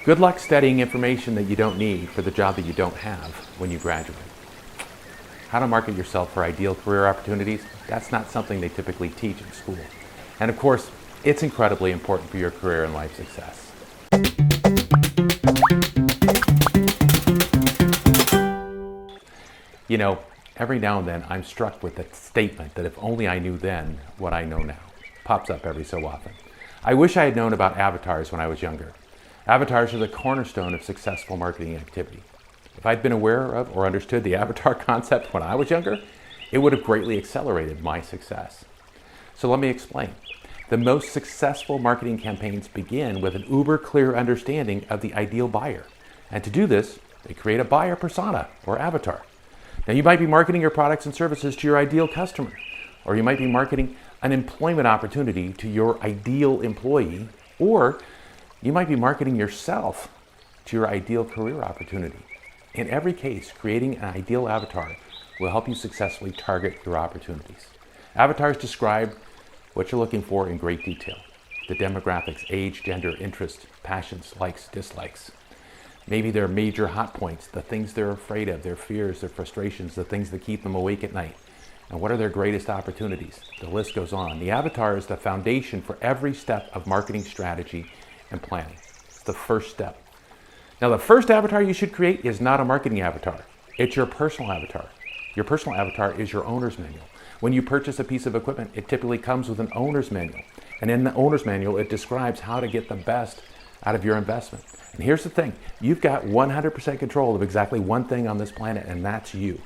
Good luck studying information that you don't need for the job that you don't have when you graduate. How to market yourself for ideal career opportunities, that's not something they typically teach in school. And of course, it's incredibly important for your career and life success. You know, every now and then I'm struck with the statement that if only I knew then what I know now. Pops up every so often. I wish I had known about avatars when I was younger. Avatars are the cornerstone of successful marketing activity. If I'd been aware of or understood the avatar concept when I was younger, it would have greatly accelerated my success. So let me explain. The most successful marketing campaigns begin with an uber clear understanding of the ideal buyer. And to do this, they create a buyer persona or avatar. Now you might be marketing your products and services to your ideal customer, or you might be marketing an employment opportunity to your ideal employee, or you might be marketing yourself to your ideal career opportunity. In every case, creating an ideal avatar will help you successfully target your opportunities. Avatars describe what you're looking for in great detail. The demographics, age, gender, interests, passions, likes, dislikes. Maybe their major hot points, the things they're afraid of, their fears, their frustrations, the things that keep them awake at night. And what are their greatest opportunities? The list goes on. The avatar is the foundation for every step of marketing strategy and planning. It's the first step. Now, the first avatar you should create is not a marketing avatar. It's your personal avatar. Your personal avatar is your owner's manual. When you purchase a piece of equipment, it typically comes with an owner's manual. And in the owner's manual, it describes how to get the best out of your investment. And here's the thing, you've got 100% control of exactly one thing on this planet, and that's you.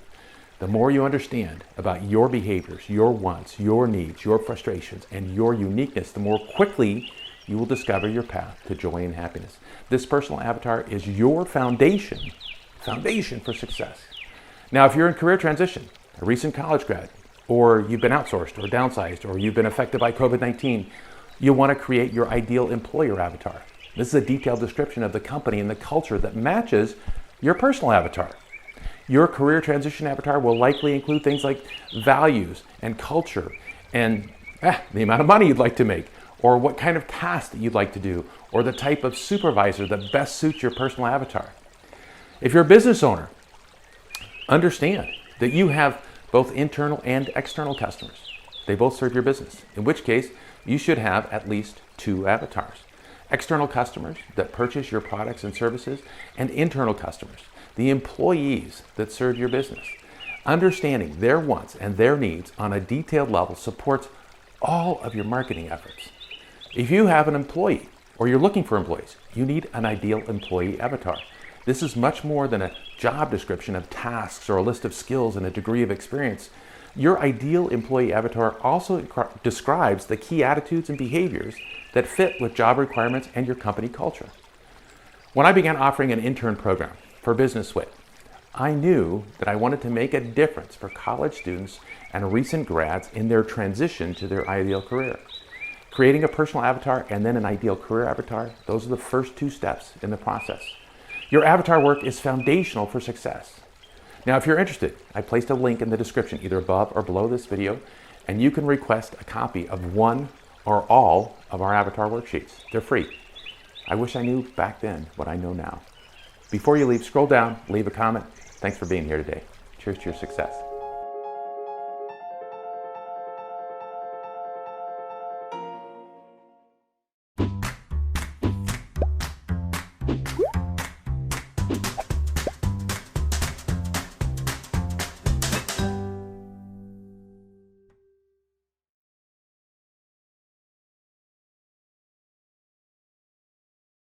The more you understand about your behaviors, your wants, your needs, your frustrations, and your uniqueness, the more quickly you will discover your path to joy and happiness. This personal avatar is your foundation for success. Now, if you're in career transition, a recent college grad, or you've been outsourced or downsized, or you've been affected by COVID-19, you'll want to create your ideal employer avatar. This is a detailed description of the company and the culture that matches your personal avatar. Your career transition avatar will likely include things like values and culture and the amount of money you'd like to make, or what kind of task that you'd like to do, or the type of supervisor that best suits your personal avatar. If you're a business owner, understand that you have both internal and external customers. They both serve your business, in which case you should have at least two avatars. External customers that purchase your products and services, and internal customers, the employees that serve your business. Understanding their wants and their needs on a detailed level supports all of your marketing efforts. If you have an employee, or you're looking for employees, you need an ideal employee avatar. This is much more than a job description of tasks or a list of skills and a degree of experience. Your ideal employee avatar also describes the key attitudes and behaviors that fit with job requirements and your company culture. When I began offering an intern program for Business Suite, I knew that I wanted to make a difference for college students and recent grads in their transition to their ideal career. Creating a personal avatar and then an ideal career avatar, those are the first two steps in the process. Your avatar work is foundational for success. Now, if you're interested, I placed a link in the description either above or below this video, and you can request a copy of one or all of our avatar worksheets. They're free. I wish I knew back then what I know now. Before you leave, scroll down, leave a comment. Thanks for being here today. Cheers to your success.